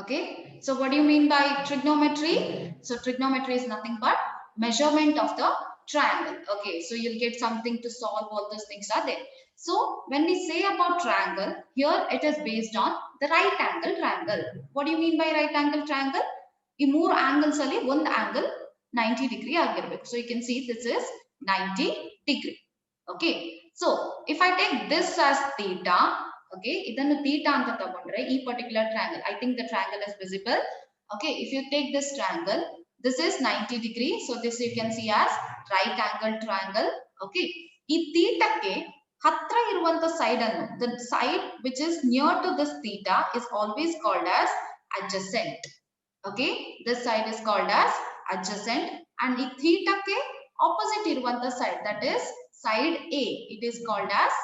Okay, so what do you mean by trigonometry? So trigonometry is nothing but measurement of the triangle. Okay, so you'll get something to solve, all those things are there. So when we say about triangle, here it is based on the right angle triangle. What do you mean by right angle triangle? ಈ ಮೂರು angles ಅಲ್ಲಿ ಒಂದು angle 90 degree ಆಗಿರಬೇಕು. So you can see this is 90 degree. Okay, so if I take this as theta, okay, idannu theta anta tagondre ee particular triangle, I think the triangle is visible. Okay, if you take this triangle, this is 90 degree, so this you can see as right angle triangle. Okay, ee theta ಕ್ಕೆ ಹತ್ರ ಇರುವಂತ side ಅನ್ನು, the side which is near to this theta is always called as adjacent. Okay, this side is called as adjacent, and ಈ theta ಕ್ಕೆ opposite iruvanta side, that is side A, it is called as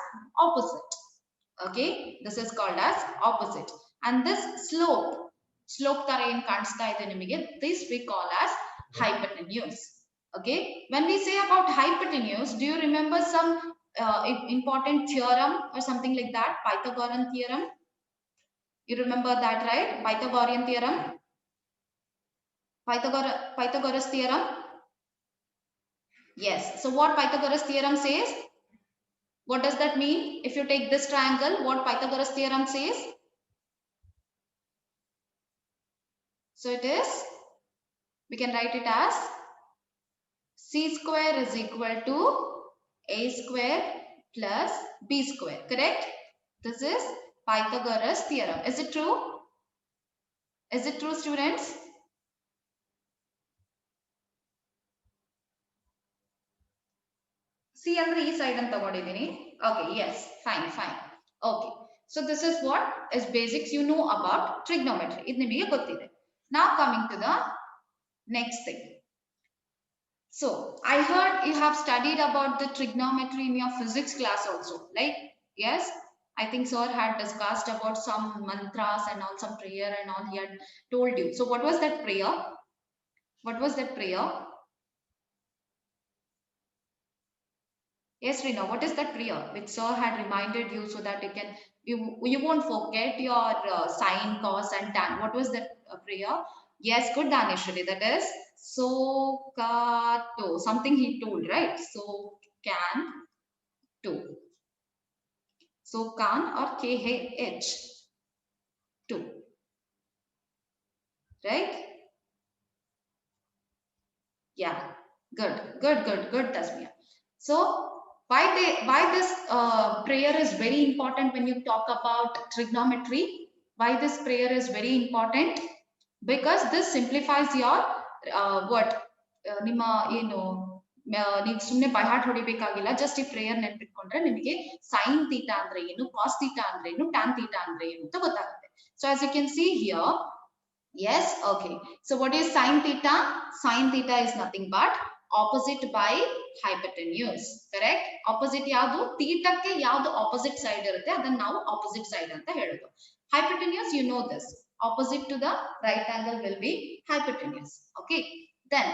opposite. Okay, this is called as opposite, and this slope ತರ ಏನು ಕಾಣಿಸ್ತಾ ಇದೆ ನಿಮಗೆ, this we call as hypotenuse. Okay, when we say about hypotenuse, do you remember some important theorem or something like that? Pythagorean theorem, you remember that, right? Pythagorean theorem, Pythagoras theorem. Yes, so what Pythagoras theorem says? What does that mean? If you take this triangle, what Pythagoras theorem says? So it is, we can write it as c square is equal to a square plus b square, correct? This is Pythagoras theorem. Is it true? Is it true, students? C andre ee side anta tagondidini. Okay, yes, fine. Okay, so this is what is basics you know about trigonometry. Idu nimage gottide. Now coming to the next thing. So I heard you have studied about the trigonometry in your physics class also, like, yes, I think sir had discussed about some mantras and all, some prayer and all he had told you. So what was that prayer? What was that prayer? Yes, Rina, what is that prayer which sir had reminded you so that you won't forget your sine, cos and tan? What was that prayer? Yes, good, Daneshwari. That is so to something he told, right? So can to. So can or KH to, right? Yeah, good, Tasmia. So why this prayer is very important when you talk about trigonometry? Why this prayer is very important? Because this simplifies your what ನಿಮ್ಮ ಏನು ನೀವು ಸುಮ್ಮನೆ by heart ಹೊಡಿಬೇಕಾಗಿಲ್ಲ, just ಈ prayer ನೆನ್ಪಿಟ್ಕೊಂಡ್ರೆ ನಿಮಗೆ sine theta ಅಂದ್ರೆ ಏನು, cos theta ಅಂದ್ರೆ ಏನು, ಟ್ಯಾನ್ ಥೀಟಾ ಅಂದ್ರೆ ಏನು ಅಂತ ಗೊತ್ತಾಗುತ್ತೆ. So as you can see here, yes, okay, so what is sine theta? Sine theta is nothing but opposite by hypotenuse, correct? Opposite ಯಾವುದು, theta ಕ್ಕೆ ಯಾವುದು opposite side ಇರುತ್ತೆ ಅದನ್ನ ನಾವು opposite side ಅಂತ ಹೇಳೋದು. Hypotenuse, you know this, opposite to the right angle will be hypotenuse. Okay, then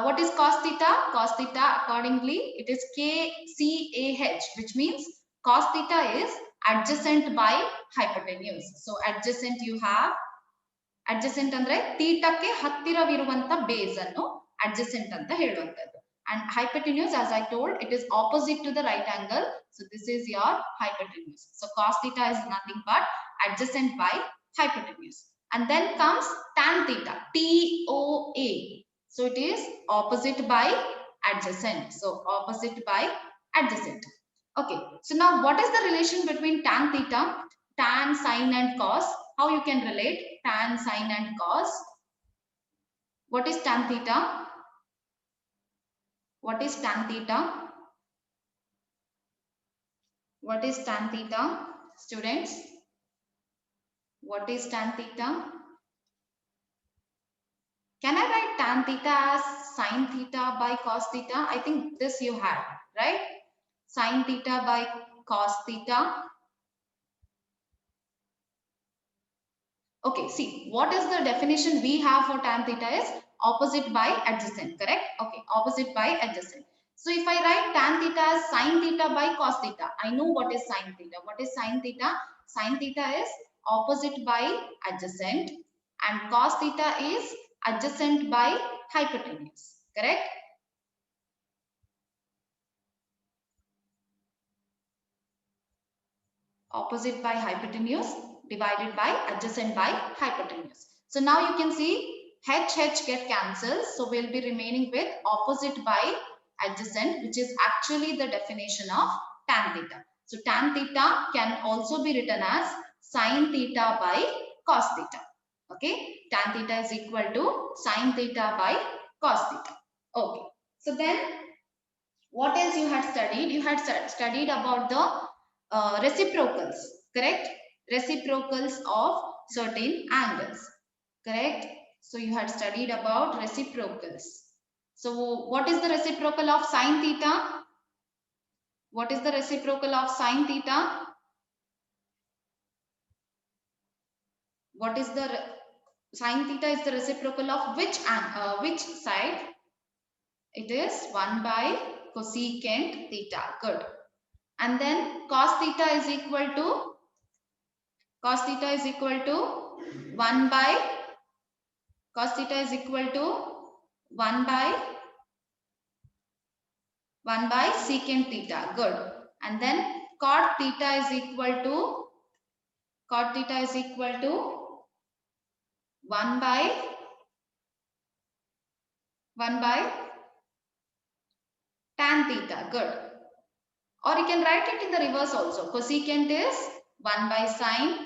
what is cos theta? Cos theta accordingly it is KCAH, which means cos theta is adjacent by hypotenuse. So adjacent you have, adjacent ಅಂದ್ರೆ ಥೀಟಾಕ್ಕೆ ಹತ್ತಿರವಿರುವಂತ base ಅನ್ನು adjacent ಅಂತ ಹೇಳುವಂತದ್ದು. And hypotenuse, as I told, it is opposite to the right angle, so this is your hypotenuse. So cos theta is nothing but adjacent by hypotenuse. And then comes tan theta, TOA. So it is opposite by adjacent. So opposite by adjacent. Okay, so now what is the relation between tan theta, tan, sine and cos? How you can relate tan, sine and cos? What is tan theta? What is tan theta? What is tan theta, students? What is tan theta? Can I write tan theta as sine theta by cos theta? I think this you had, right? Sine theta by cos theta. Okay, see, what is the definition we have for tan theta is opposite by adjacent, correct? Okay, opposite by adjacent. So if I write tan theta as sine theta by cos theta, I know what is sine theta. What is sine theta? Sine theta is opposite by adjacent, and cos theta is adjacent by hypotenuse. Correct? Opposite by hypotenuse divided by adjacent by hypotenuse. So now you can see h get cancelled. So we'll be remaining with opposite by adjacent, which is actually the definition of tan theta. So tan theta can also be written as sin theta by cos theta. Okay, tan theta is equal to sin theta by cos theta. Okay, so then what else you had studied? You had studied about the reciprocals, correct? Reciprocals of certain angles, correct? So you had studied about reciprocals. So what is the reciprocal of sin theta? What is the reciprocal of sin theta? What is the sin theta is the reciprocal of which side? It is 1 by cosecant theta. Good. And then cos theta is equal to 1 by cos theta is equal to 1 by secant theta. Good. And then cot theta is equal to 1 by tan theta. Good. Or you can write it in the reverse also. Cosecant is 1 by sine.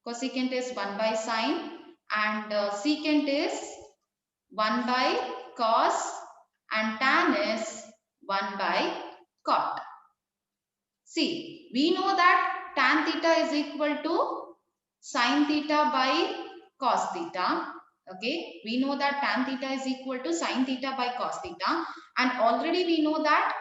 Cosecant is 1 by sine, and secant is 1 by cos, and tan is 1 by cot. See, we know that tan theta is equal to sin theta by cos theta. Okay, we know that tan theta is equal to sin theta by cos theta, and already we know that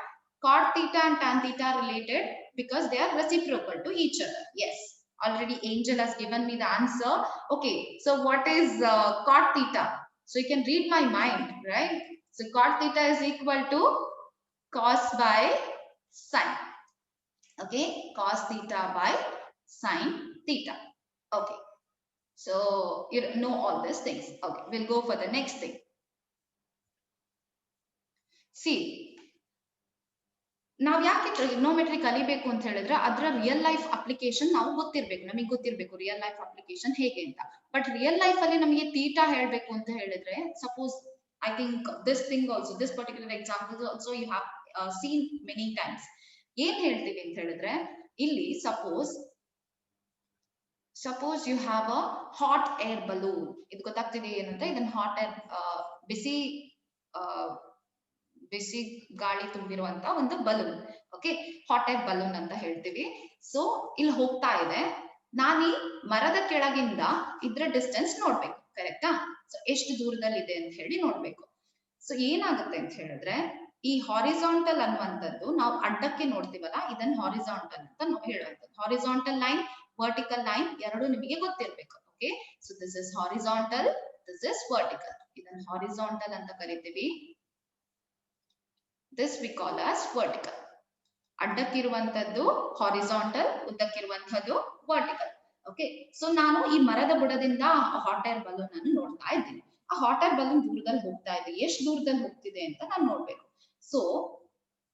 cot theta and tan theta are related because they are reciprocal to each other. Yes, already Angel has given me the answer. Okay, so what is cot theta? So you can read my mind, right? So cot theta is equal to cos by sin. Okay, cos theta by sin theta. Okay, so you know all these things. Okay, we'll go for the next thing. See, ನಾವು ಯಾಕೆ trigonometry ಕಲಿಬೇಕು ಅಂತ ಹೇಳಿದ್ರೆ ಅದರ real life application ನಾವು ಗೊತ್ತಿರಬೇಕು, ನಮಗೆ ಗೊತ್ತಿರಬೇಕು ರಿಯಲ್ ಲೈಫ್ ಅಪ್ಲಿಕೇಶನ್ ಹೇಗೆ ಅಂತ. ಬಟ್ ರಿಯಲ್ ಲೈಫ್ ಅಲ್ಲಿ ನಮಗೆ ಥೀಟಾ ಹೇಳಬೇಕು ಅಂತ ಹೇಳಿದ್ರೆ, suppose I think this thing also, this particular example also you have seen many times. ಏನ್ ಹೇಳ್ತೀವಿ ಅಂತ ಹೇಳಿದ್ರೆ, ಇಲ್ಲಿ suppose you have a hot air balloon. ಇದು ಗೊತ್ತಾಗ್ತಿದೆ ಏನಂತ? ಇದನ್ನ ಹಾಟ್ ಏರ್, ಬಿಸಿ ಗಾಳಿ ತುಂಬಿರುವಂತ ಒಂದು balloon. Okay, hot air balloon ಅಂತ ಹೇಳ್ತೀವಿ. ಸೊ ಇಲ್ಲಿ ಹೋಗ್ತಾ ಇದೆ, ನಾನು ಈ ಮರದ ಕೆಳಗಿಂದ ಇದ್ರ ಡಿಸ್ಟೆನ್ಸ್ ನೋಡ್ಬೇಕು, ಕರೆಕ್ಟಾ? ಸೊ ಎಷ್ಟು ದೂರದಲ್ಲಿ ಇದೆ ಅಂತ ಹೇಳಿ ನೋಡ್ಬೇಕು. ಸೊ ಏನಾಗುತ್ತೆ ಅಂತ ಹೇಳಿದ್ರೆ, ಈ ಹಾರಿಜಾಂಟಲ್ ಅನ್ನುವಂಥದ್ದು ನಾವು ಅಡ್ಡಕ್ಕೆ ನೋಡ್ತೀವಲ್ಲ, ಇದನ್ನ ಹಾರಿಜಾಂಟಲ್ ಅಂತ ನಾವು ಹೇಳುವಂಥದ್ದು. ಹಾರಿಜಾಂಟಲ್ ಲೈನ್, ವರ್ಟಿಕಲ್ ಲೈನ್ ಎರಡು ನಿಮಗೆ ಗೊತ್ತಿರ್ಬೇಕು. Okay, so this is horizontal, this is vertical. ಇದನ್ನ ಹಾರಿಜಾಂಟಲ್ ಅಂತ ಕರಿತೀವಿ. This we call as vertical. ಅಡ್ಡಕ್ಕಿರುವಂತದ್ದು ಹಾರಿಜಾಂಟಲ್, ಉದ್ದಕ್ಕಿರುವಂತದ್ದು ವರ್ಟಿಕಲ್. ಓಕೆ, ಸೊ ನಾನು ಈ ಮರದ ಬುಡದಿಂದ ಹಾಟ್ ಏರ್ ಬಲೂನ್ ಅನ್ನು ನೋಡ್ತಾ ಇದ್ದೀನಿ. ಆ ಹಾಟ್ ಏರ್ ಬಲೂನ್ ದೂರದಲ್ಲಿ ಹೋಗ್ತಾ ಇದೆ, ಎಷ್ಟು ದೂರದಲ್ಲಿ ಹೋಗ್ತಿದೆ ಅಂತ ನಾನು ನೋಡ್ಬೇಕು. ಸೊ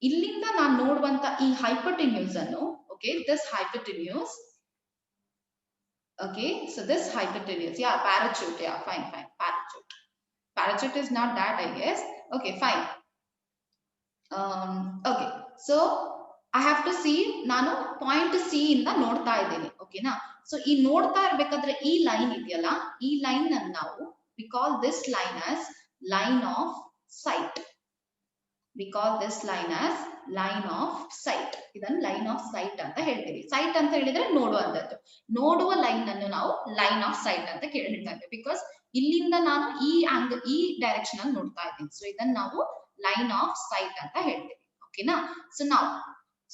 ಇಲ್ಲಿಂದ ನಾನು ನೋಡುವಂತ ಈ ಹೈಪೋಟೆನ್ಯೂಸ್ ಅನ್ನು, okay, this hypotenuse, okay, so this hypotenuse, yeah, parachute, yeah, fine, parachute is not that, I guess. Okay, fine. Okay, so I have to see, ನಾನು ಪಾಯಿಂಟ್ ಸಿ ಇಂದ ನೋಡ್ತಾ ಇದ್ದೀನಿ. ಓಕೆನಾ? ಸೊ ಈ ನೋಡ್ತಾ ಇರ್ಬೇಕಾದ್ರೆ ಈ ಲೈನ್ ಇದೆಯಲ್ಲ, ಈ ಲೈನ್ ಅನ್ನು ನಾವು we call this line as line of sight. We call this line as line of sight. ಇದನ್ನ ಲೈನ್ ಆಫ್ ಸೈಟ್ ಅಂತ ಹೇಳ್ತೀವಿ. ಸೈಟ್ ಅಂತ ಹೇಳಿದ್ರೆ ನೋಡುವಂತದ್ದು, ನೋಡುವ ಲೈನ್ ಅನ್ನು ನಾವು ಲೈನ್ ಆಫ್ ಸೈಟ್ ಅಂತ ಹೇಳ್ತಾ ಇದ್ದೀವಿ. ಬಿಕಾಸ್ ಇಲ್ಲಿಂದ ನಾನು ಈ ಆಂಗಲ್, ಈ ಡೈರೆಕ್ಷನ್ ಅಲ್ಲಿ ನೋಡ್ತಾ ಇದ್ದೀನಿ. ಸೊ ಇದನ್ನ ನಾವು ಲೈನ್ ಆಫ್ ಸೈಟ್ ಅಂತ ಹೇಳ್ತೀವಿ. ಓಕೆನಾ? ಸೊ ನಾವು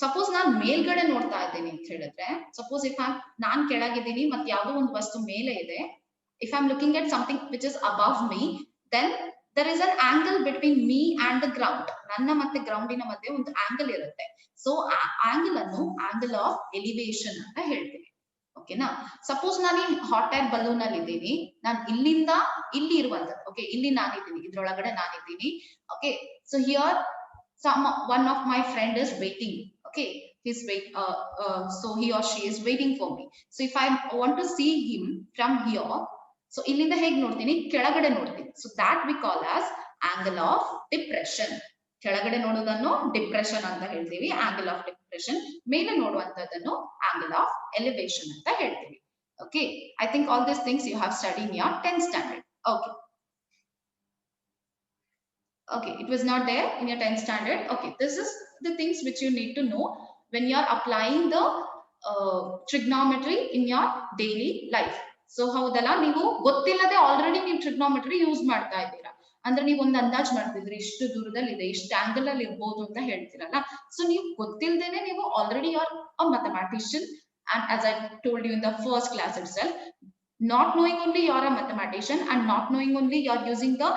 ಸಪೋಸ್ ನಾನು ಮೇಲ್ಗಡೆ ನೋಡ್ತಾ ಇದ್ದೀನಿ ಅಂತ ಹೇಳಿದ್ರೆ, ಸಪೋಸ್ ಇಫ್ ನಾನ್ ಕೆಳಗಿದ್ದೀನಿ ಮತ್ತೆ ಯಾವುದೋ ಒಂದು ವಸ್ತು ಮೇಲೆ ಇದೆ, if I'm looking at something which is above me, then there is an angle between me and the ground. ನನ್ನ ಮತ್ತೆ ಗ್ರೌಂಡಿನ ಮಧ್ಯೆ ಒಂದು ಆಂಗಲ್ ಇರುತ್ತೆ. ಸೊ ಆ ಆಂಗಲ್ ಅನ್ನು ಆಂಗಲ್ ಆಫ್ ಎಲಿವೇಶನ್ ಅಂತ ಹೇಳ್ತೀವಿ. ಓಕೆನಾ. ಸಪೋಸ್ ನಾನು ಈ ಹಾಟ್ ಏರ್ ಬಲೂನ್ ಅಲ್ಲಿ ಇದ್ದೀನಿ, ನಾನು ಇಲ್ಲಿಂದ ಇಲ್ಲಿ ಇರುವಂತದ್ದು. ಓಕೆ, ಇಲ್ಲಿ ನಾನಿದ್ದೀನಿ, ಇದ್ರೊಳಗಡೆ ನಾನಿದ್ದೀನಿ. Okay, so here one of my friend is waiting. Okay, so he or she is waiting for me. So if I want to see him from here, so ಇಲ್ಲಿಂದ ಹೇಗೆ ನೋಡ್ತೀನಿ, ಕೆಳಗಡೆ ನೋಡ್ತೀನಿ. So that we call as angle of depression. ಕೆಳಗಡೆ ನೋಡೋದನ್ನು depression ಅಂತ ಹೇಳ್ತೀವಿ, angle of depression. ಮೇಲೆ ನೋಡುವಂತದ್ದನ್ನು angle of elevation ಅಂತ ಹೇಳ್ತೀವಿ. Okay, I think all this things you have study in your 10th standard. Okay, it was not there in your 10th standard. Okay, this is the things which you need to know when you are applying the trigonometry in your daily life. So ಹೌದಲ್ಲ, ನೀವು ಗೊತ್ತಿಲ್ಲದೆ already ನೀವು trigonometry use ಮಾಡ್ತಾ ಇದ್ದೀರಾ. ಅಂದ್ರೆ ನೀವು ಒಂದು ಅಂದಾಜ್ ಮಾಡ್ತಿದ್ರಿ, ಇಷ್ಟು ದೂರದಲ್ಲಿ ಇದೆ, ಇಷ್ಟು ಆಂಗಲ್ ಅಲ್ಲಿ ಇರ್ಬೋದು ಅಂತ ಹೇಳ್ತೀರಲ್ಲ. ಸೊ ನೀವು ಗೊತ್ತಿಲ್ಲದೇನೆ ನೀವು already you are a mathematician, and as I told you in the first class itself, not knowing only you are a mathematician, and not knowing only you are using the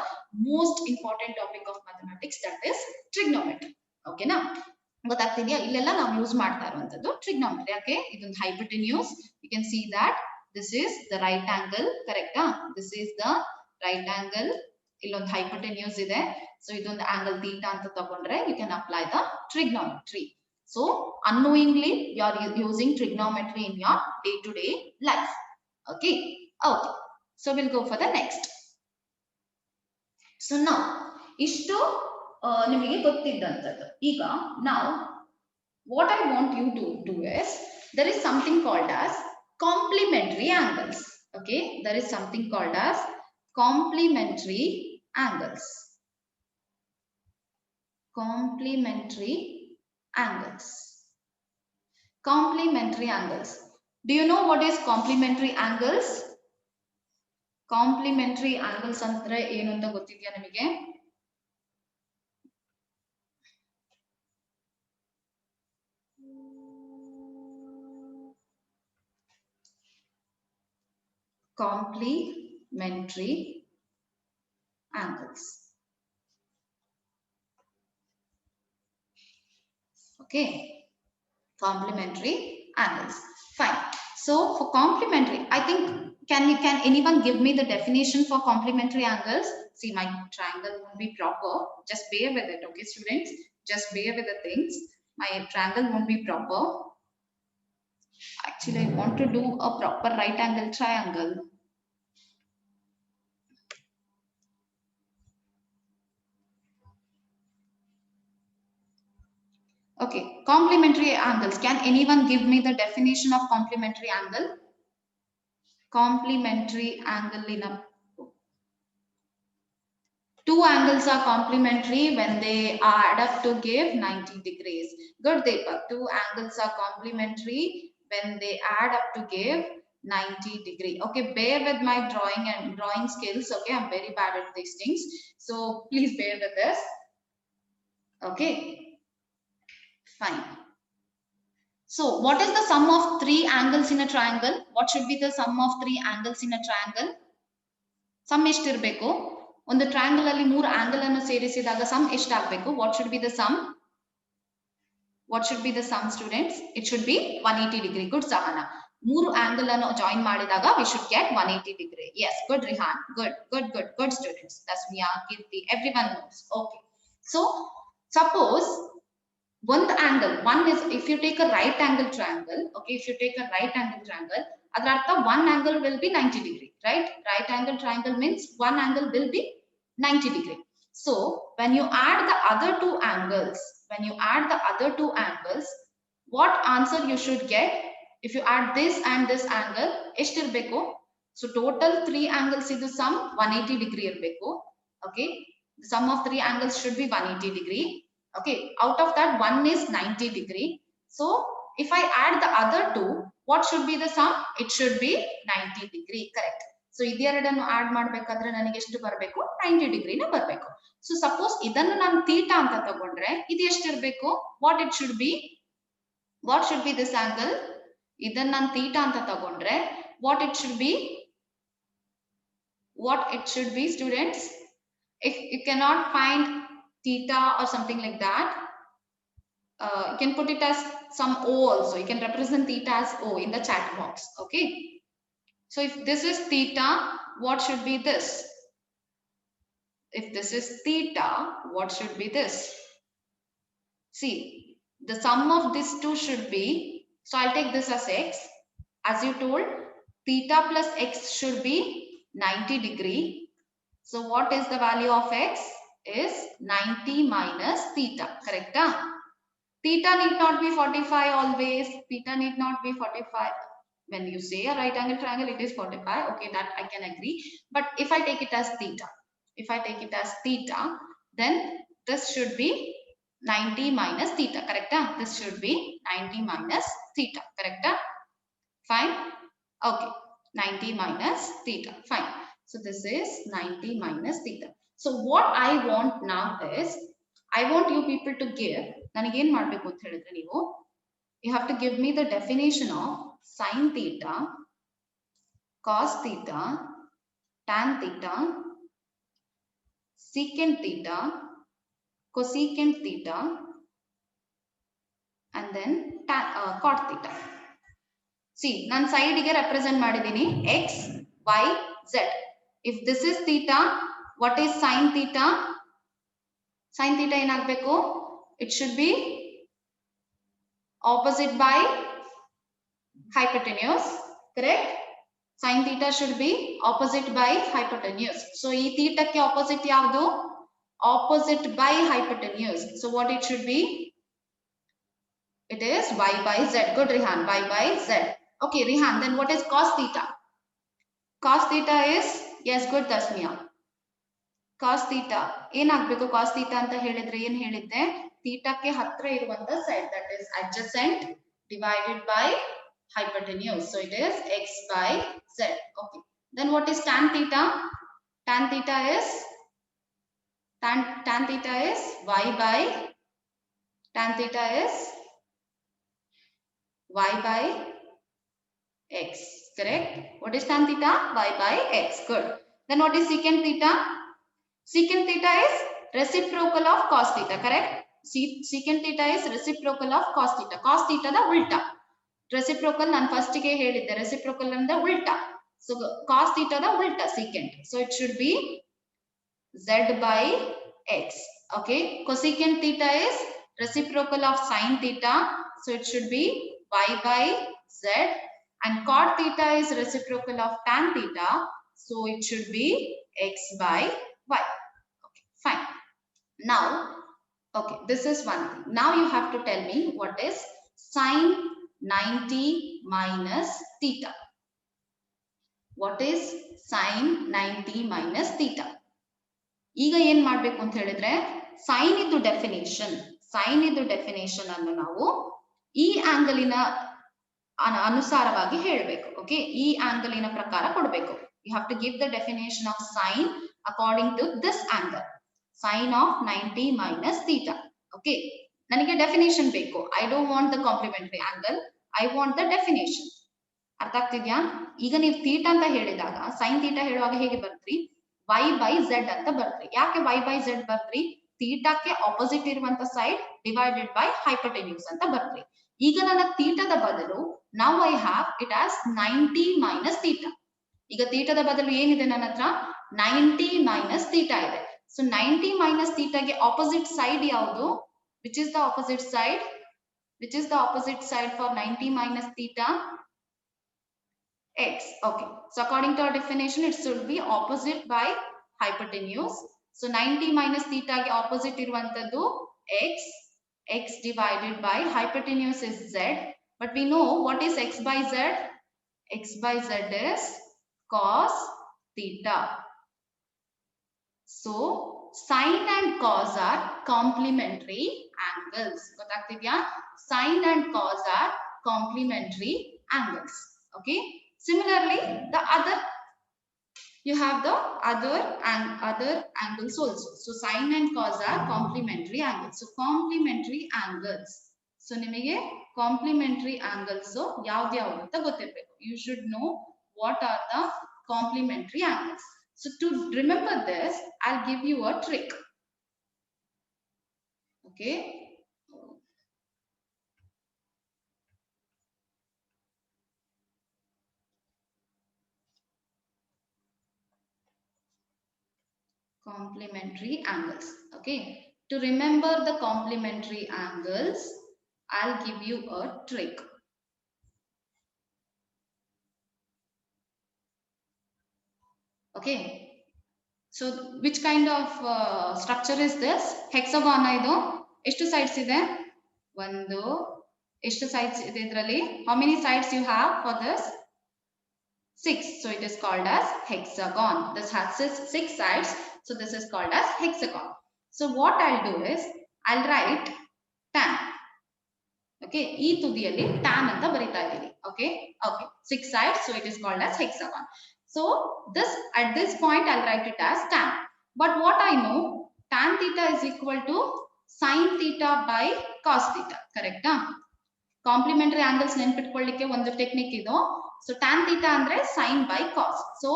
most important topic of mathematics, that is trigonometry. Okay na, ಗೊತ್ತಾಗ್ತಿದ್ಯಾ? ಇಲ್ಲೆಲ್ಲ ನಾವು use ಮಾಡ್ತಾ ಇರುವಂತದ್ದು trigonometry. Okay, ಇದೊಂದು hypotenuse. You can see that this is the right angle, correct? This is the right angle. ಇಲ್ಲೊಂದು hypotenuse ಇದೆ. So ಇದೊಂದು angle theta ಅಂತ ತಗೊಂಡ್ರೆ you can apply the trigonometry. So unknowingly you are using trigonometry in your day-to-day life. Okay, so we'll go for the next. So now ishtu ನಿಮಗೆ ಗೊತ್ತಿದ್ದಂತದ್ದು. ಈಗ now what I want you to do is, there is something called as complementary angles. Okay, there is something called as complementary angles. Complementary angles. Complementary angles. Do you know what is complementary angles? Complementary angles ಅಂದ್ರೆ ಏನು ಅಂತ ಗೊತ್ತಿದ್ಯಾ ನಿಮಗೆ? Complementary angles. Okay, complementary angles. Fine. So for complementary, I think can anyone give me the definition for complementary angles? See, my triangle won't be proper. Just bear with it, okay, students? Just bear with the things. My triangle won't be proper. Actually, I want to do a proper right angle triangle. Okay, complementary angles. Can anyone give me the definition of complementary angle? Complementary angle in a two angles are complementary when they add up to give 90 degrees. Good, Deepak. Two angles are complementary when they add up to give 90 degree. Okay, bear with my drawing skills. Okay, I'm very bad at these things, so please bear with this. Okay, fine. So what is the sum of three angles in a triangle? What should be the sum of three angles in a triangle? Sum ಎಷ್ಟಿರಬೇಕು? ಒಂದು triangle ಅಲ್ಲಿ ಮೂರು angle ಅನ್ನು ಸೇರಿಸಿದಾಗ some ಎಷ್ಟಾಗಬೇಕು? What should be the sum? What should be the sum, students? It should be 180 degree. Good, Sahana. ಮೂರು angle ಅನ್ನು join ಮಾಡಿದಾಗ we should get 180 degree. Yes, good, Rihan. Good students. Tasmia, Kirti, everyone knows. Okay. So suppose one angle, one is, if you take a right angle triangle, okay, if you take a right angle triangle, ಅದರ ಅರ್ಥ one angle will be 90 degree, right? Right angle triangle means one angle will be 90 degree. So when you add the other two angles, what answer you should get? If you add this and this angle, ಎಷ್ಟಿರಬೇಕು? So total three angles is the sum 180 degree ಇರಬೇಕು. Okay, the sum of three angles should be 180 degree. Okay, out of that one is 90 degree. So if I add the other two, what should be the sum? It should be 90 degree, correct? So ಇದೆರಡನ್ನು add ಮಾಡಬೇಕಾದ್ರೆ ನನಗೆ ಎಷ್ಟು ಬರಬೇಕು? 90 ಡಿಗ್ರಿನ ಬರಬೇಕು. So suppose ಇದನ್ನು ನಾನು theta ಅಂತ ತಗೊಂಡ್ರೆ ಇದು ಎಷ್ಟಿರಬೇಕು? What it should be? What should be this angle? ಇದನ್ನ ನಾನು ಥೀಟಾ ಅಂತ ತಗೊಂಡ್ರೆ what it should be? What it should be, students? If you cannot find theta or something like that, you can put it as some O also. You can represent theta as O in the chat box. Okay. So if this is theta, what should be this? If this is theta, what should be this? See, the sum of these two should be, so I'll take this as x. As you told, theta plus x should be 90 degree. So what is the value of x? Is 90 minus theta, correct? Theta need not be 45 always. Theta need not be 45. When you say a right angle triangle, it is 45. Okay, that I can agree. But if I take it as theta, then this should be 90 minus theta, correct? This should be 90 minus theta, correct? Fine. Okay, 90 minus theta, fine. So this is 90 minus theta. So what I want now is, I want you people to give, ನನಗೇನ್ ಮಾಡಬೇಕು ಅಂತ ಹೇಳಿದ್ರೆ ನೀವು, you have to give me the definition of sin theta, cos theta, tan theta, secant theta, cosecant theta, and then cot theta. See, ನಾನು ಸೈಡ್ಗೆ represent ಮಾಡಿದ್ದೀನಿ x, y, z. If this is theta, what is sin theta? Sin theta ಏನಾಗಬೇಕು? It should be opposite by hypotenuse, correct? Sin theta should be opposite by hypotenuse. So ಈ theta ಕ್ಕೆ opposite ಯಾವುದು? Opposite by hypotenuse. So what it should be? It is y by z. Good, Rihan. Y by z. Okay, Rihan. Then what is cos theta? Cos theta is, yes, good, Tasmia. Cos theta ಏನಾಗಬೇಕು? cos theta ಅಂತ ಹೇಳಿದ್ರೆ ಏನು ಹೇಳಿದ್ದೆ? theta ಕ್ಕೆ ಹತ್ರ ಇರುವಂತ side, that is adjacent divided by hypotenuse. So it is x by z. Okay. Then what is tan theta? Tan theta is y by, tan theta is y by x, correct? What is tan theta? Y by x. Good. Then what is secant theta? Secant theta is reciprocal of cos theta, correct? Secant theta is reciprocal of cos theta. Cos theta da ulta. Reciprocal ನಾನು first ಗೆ ಹೇಳಿದ್ದೆ, reciprocal ಅಂದ್ರೆ ಉಲ್ಟಾ. So cos theta da ulta secant. So it should be z by x. Okay. Cosecant theta is reciprocal of sin theta. So it should be y by z. And cot theta is reciprocal of tan theta. So it should be x by y. Okay, fine. Now, okay, this is one thing. Now you have to tell me what is sin 90 minus theta. What is sin 90 minus theta? ಈಗ ಏನ್ ಮಾಡ್ಬೇಕು ಅಂತ ಹೇಳಿದ್ರೆ, sign ಇದ್ದು definition ಅನ್ನು ನಾವು ಈ ಆಂಗಲಿನ ಅನುಸಾರವಾಗಿ ಹೇಳಬೇಕು. ಓಕೆ, ಈ ಆಂಗಲಿನ ಪ್ರಕಾರ ಕೊಡಬೇಕು. You have to give the definition of sine according to this angle. Sine of 90 minus theta. Okay, ನನಗೆ ಡೆಫಿನೇಷನ್ ಬೇಕು. I don't want the complementary angle. I want the definition. ಅರ್ಥ ಆಗ್ತಿದ್ಯಾ? ಈಗ ನೀವು ಥೀಟಾ ಅಂತ ಹೇಳಿದಾಗ ಸೈನ್ ಥೀಟಾ ಹೇಳುವಾಗ ಹೇಗೆ ಬರ್ತ್ರಿ? y by z ಅಂತ ಬರ್ತ್ರಿ. ಯಾಕೆ y by z ಬರ್ತ್ರಿ? ಥೀಟಾಕ್ಕೆ ಆಪೋಸಿಟ್ ಇರುವಂತ ಸೈಡ್ ಡಿವೈಡೆಡ್ ಬೈ ಹೈಪೋಟೆನ್ಯೂಸ್ ಅಂತ ಬರ್ತ್ರಿ. ಈಗ ನನ್ನ ಥೀಟಾದ ಬದಲು now I have it as 90 minus theta. ಈಗ ಥೀಟಾದ ಬದಲು ಏನಿದೆ ನನ್ನ ಹತ್ರ? 90 minus theta ಇದೆ. So 90 minus theta ಗೆ ಆಪೋಸಿಟ್ ಸೈಡ್ ಯಾವುದು? Which is the opposite side? Which is the opposite side for 90 minus theta? X. Okay. So according to our definition, it should be opposite by hypotenuse. So 90 minus theta ಗೆ opposite ಇರುವಂತದ್ದು x. X divided by hypotenuse is z. But we know what is x by z? X by z is cos theta. So sine and cos are complementary angles. ಗೊತ್ತಾಗ್ತಿದ್ಯಾ? Sine and cos are complementary angles. Okay. Similarly, the other, you have the other angles also. So sine and cos are complementary angles. So complementary angles. So ನಿಮಗೆ complementary angles ಯಾವ್ದು ಅಂತ ಗೊತ್ತಿರಬೇಕು. You should know what are the complementary angles. So to remember this, I'll give you a trick. Okay. complementary angles. Okay, to remember the complementary angles, I'll give you a trick. Okay, so which kind of structure is this? Hexagon idu ಎಷ್ಟು sides ಇದೆ? ಒಂದು ಎಷ್ಟು sides ಇದೆ ಇದರಲ್ಲಿ? How many sides you have for this? 6. So it is called as hexagon. This has six sides, so this is called as hexagon. So what I'll do is I'll write tan. Okay, ಈ ತುದಿಯಲ್ಲಿ tan ಅಂತ ಬರಿತಾ ಇದ್ದೀನಿ. Okay, 6 sides, so it is called as hexagon. So this at this point I'll write it as tan. But what I know, tan theta is equal to sin theta by cos theta. Correct? Complementary angles ನೆನಪಿಟ್ಕೊಳ್ಳಿಕ್ಕೆ ಒಂದು technique ಇದು. So tan theta ಅಂದ್ರೆ sin by cos. So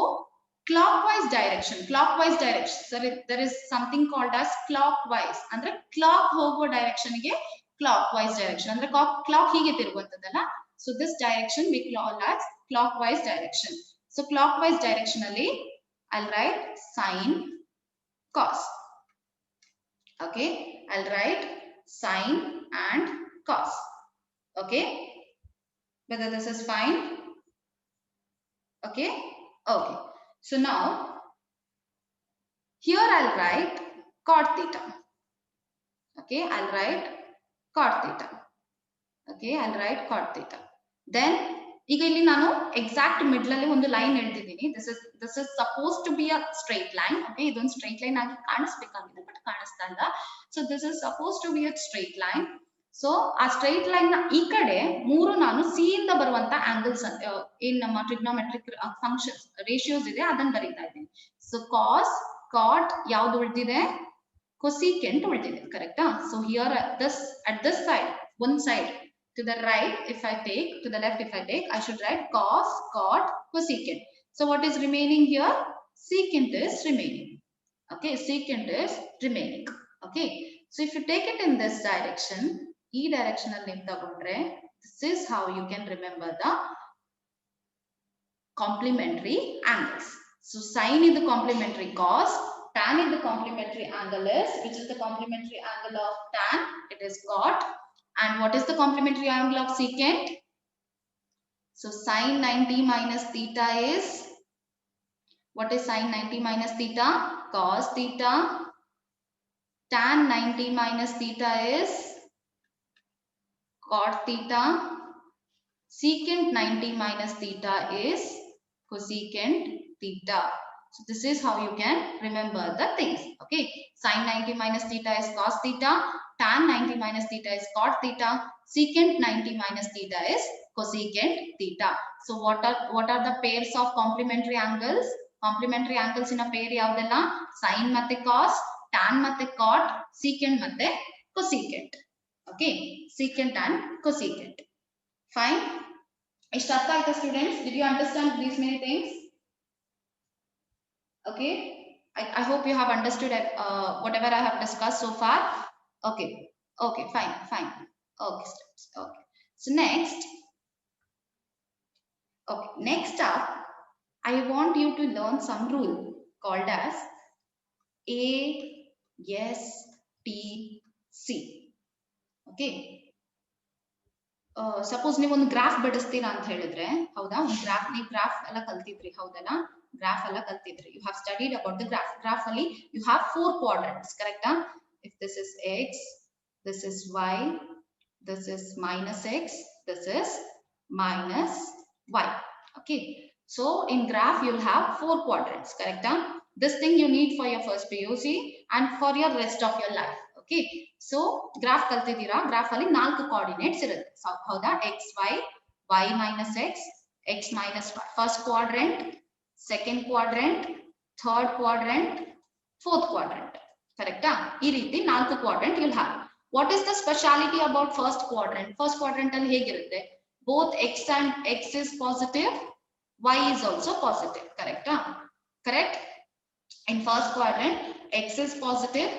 clockwise direction, there is something called as clockwise. ಅಂದ್ರೆ clock ಹೋಗುವ direction ಗೆ clockwise direction. ಅಂದ್ರೆ clock ಹೀಗೆ ತಿರುಗುವಂತದಲ್ಲ. So this direction we call as clockwise direction. So clockwise direction ಅಲ್ಲಿ I'll write sin cos. Okay, I'll write sin and cos. Okay, whether this is fine? Okay, okay. So now here I'll write cot theta. Okay, I'll write cot theta. Okay, I'll write cot theta. Then ಈಗ ಇಲ್ಲಿ ನಾನು exact middle ಅಲ್ಲಿ ಒಂದು line ಎಳೆದಿದ್ದೀನಿ. this is supposed to be a straight line. Okay, ಇದೊಂದು straight line ಆಗಿ ಕಾಣಿಸಬೇಕಾಗಿದೆ, but ಕಾಣಿಸ್ತಾ ಇಲ್ಲ. So this is supposed to be a straight line. So ಆ ಸ್ಟ್ರೈಟ್ ಲೈನ್ ನ ಈ ಕಡೆ ಮೂರು ನಾನು ಸಿ ಇಂದ ಬರುವಂತ ಆಂಗಲ್ಸ್ ಏನ್ ನಮ್ಮ ಟ್ರಿಗ್ನೋಮೆಟ್ರಿಕ್ ಫಂಕ್ಷನ್ಸ್ ರೇಷಿಯೋಸ್ ಇದೆ ಅದನ್ನ ಬರೀತಾ ಇದ್ದೀನಿ. ಸೊ ಕಾಸ್ ಕಾಟ್ ಯಾವ್ದು ಉಳಿದಿದೆ? ಕೊಸಿಕೆಂಟ್ ಉಳಿದಿದೆ. ಕರೆಕ್ಟಾ? So here at this side, one side to the right, if I take to the left, if I take, I should write cos, cot, cosecant. So what is remaining here? Secant is remaining. Okay, secant is remaining. Okay, so if you take it in this direction, ಈ direction ಅಲ್ಲಿ ನೀವು ತಗೊಂಡ್ರೆ, this is how you can remember the complementary angles. So sin is the complementary cos, tan is the complementary angle is, which is the complementary angle of tan? It is cot. And what is the complementary angle of secant? So sin 90 minus theta is, what is sin 90 minus theta? Cos theta. Tan 90 minus theta is cot theta. Secant 90 minus theta is cosecant theta. So this is how you can remember the things. Okay, sin 90 minus theta is cos theta, tan 90 minus theta is cot theta, secant 90 minus theta is cosecant theta. So what are the pairs of complementary angles? Complementary angles in a pair ಯಾವ್ದೆಲ್ಲ? sin ಮತ್ತೆ cos, tan ಮತ್ತೆ cot, secant ಮತ್ತೆ cosecant. Okay, secant and cosecant. Fine. ಇಷ್ಟ ಅರ್ಥ ಆಯ್ತಾ students? Did you understand these many things? Okay, I hope you have understood whatever I have discussed so far. Okay, fine. Okay, so next up I want you to learn some rule called as ASTC. Okay, suppose ನೀವು ಒಂದು graph ಬಿಡಿಸ್ತೀರಾ ಅಂತ ಹೇಳಿದ್ರೆ, ಹೌದಾ, ಒಂದು graph ಎಲ್ಲ ಕಲ್ತಿದ್ರಿ, ಹೌದಲ್ಲ? Graph ಎಲ್ಲ ಕಲ್ತಿದ್ರಿ. You have studied about the graph. Graph ಅಲ್ಲಿ you have 4 quadrants, correct? If this is x, this is y, this is minus x, this is minus y. Okay, so in graph you'll have 4 quadrants, correct? This thing you need for your first PUC and for your rest of your life. Okay, so graph ಕಲ್ತಿದ್ದೀರಾ. Graph ಅಲ್ಲಿ 4 coordinates ಇರುತ್ತೆ, ಹೌದಾ? x y, y minus x, x minus y. First quadrant, second quadrant, third quadrant, fourth quadrant. Correct? ಈ ರೀತಿ 4 quadrant you'll have. What is the speciality about first quadrant? First quadrant ಅಲ್ಲಿ ಹೇಗಿರುತ್ತೆ? Both x and x is positive, y is also positive. Correct? Correct? In first quadrant, x is positive,